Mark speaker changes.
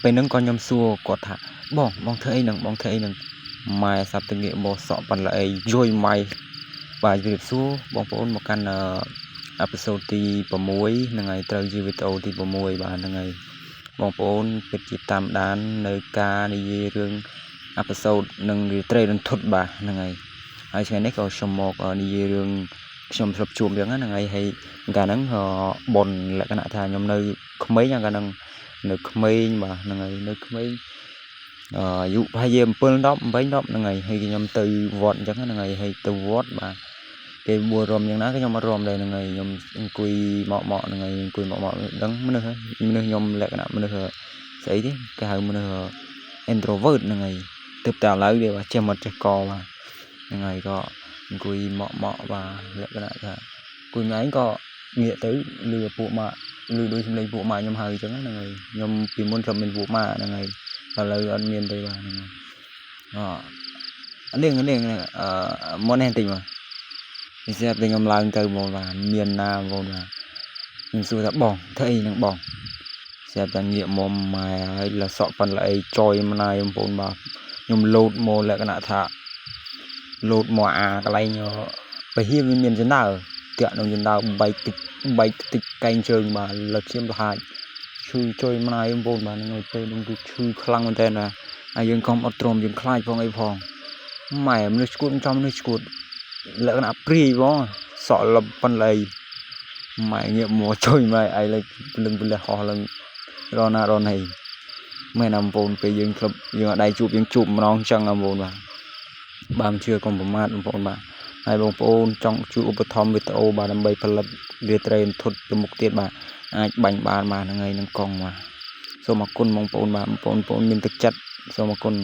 Speaker 1: ពេលហ្នឹងក៏ខ្ញុំសួរគាត់ថាបងធ្វើអីហ្នឹងម៉ែសាប់ទៅងាកមកសក់ប៉ាន់ល្អីយយម៉ៃបាទជម្រាបសួរបងប្អូនមកកាន់អេពីសូតទី6ហ្នឹងហើយត្រូវជាវីដេអូទី6បាទហ្នឹងហើយបងប្អូនពិតជាតាមដាននៅការនិយាយរឿងអេពីសូតនឹងរាត្រីរន្ធត់បាទហ្នឹងហើយថ្ងៃនេះក៏ខ្ញុំមកនិយាយរឿងខ្ញុំស្រុបជួបរឿងហ្នឹងហើយកាលហ្នឹងបនលក្ខណៈថាខ្ញុំនៅក្មេងកាលហ្នឹងនៅក្មេងបាទហ្នឹងហើយនៅក្មេងអាយុប្រហែលជា7 10 8 10ហ្នឹងហើយខ្ញុំទៅវត្តអញ្ចឹងហ្នឹងហើយទៅវត្តបាទគេបួររំយ៉ាងណាក៏ខ្ញុំអត់រំដែរហ្នឹងហើយខ្ញុំអង្គុយមកហ្នឹងហើយអង្គុយមកដឹងមនុស្សខ្ញុំលក្ខណៈមនុស្សស្អីទេគេហៅមនុស្ស introvert ហ្នឹងហើយទើបតែឥឡូវវាចេះមកចេះកបាទហ្នឹងហើយក៏អង្គុយមកបាទលក្ខណៈថាអង្គុយម្នាក់ក៏ងាកទៅលឺពួកម៉ាក់លឺដូចសំឡេងពួកម៉ាក់ខ្ញុំហៅអញ្ចឹងហ្នឹងហើយខ្ញុំពីមុនធ្លាប់មានពួកម៉ាក់ហ្នឹងហើយឥឡូវអត់មានទេបាទហ្នឹងហើយនេះមកនេះបន្តិចមកនេះស្រាប់តែខ្ញុំឡើងទៅបងបាទមានណាបងបាទខ្ញុំសួរថាបងធ្វើអីហ្នឹងបងស្រាប់តែងាកមកម៉ែហើយលសក់ប៉ាន់ល្អីចយម្នាយបងប្អូនបាទខ្ញុំលោតមកលក្ខណៈថាលោតមកកន្លែងពហិវាមានចណ្ដើតាក់ក្នុងចណ្ដើបែកតិចកែងជើងបាទលឹកឈាមលហាច់ឈឺចុយម្នាយបងប្អូនបាទហ្នឹងហើយពេលហ្នឹងគឺឈឺខ្លាំងមែនតើណាហើយយើងកុំអត់ទ្រាំយើងខ្លាចផងអីផងម៉ែមនុស្សឈួតចំមនុស្សឈួតលក្ខណៈព្រាយបងសក់លឹបប៉ុនឡៃម៉ែងាកមកចុយម៉ែឯងលើពលិហោះឡើងរណាមែនបងប្អូនពេលយើងក្លឹបយើងអត់ដៃជួបយើងជួបម្ដងចឹងបងប្អូនបាទបើមិនជឿកុំប្រមាថបងប្អូនបាទហើយបងប្អូនចង់ជួយឧបត្ថម្ភវីដេអូបាទដើម្បីផលិតរាត្រីរន្ធត់ទៅមុខទៀតបាទអាចបាញ់បានហ្នឹងហើយនឹងកង់បាទសូមអរគុណបងប្អូនបាទបងប្អូនមានទឹកចិត្តសូមអរគុណ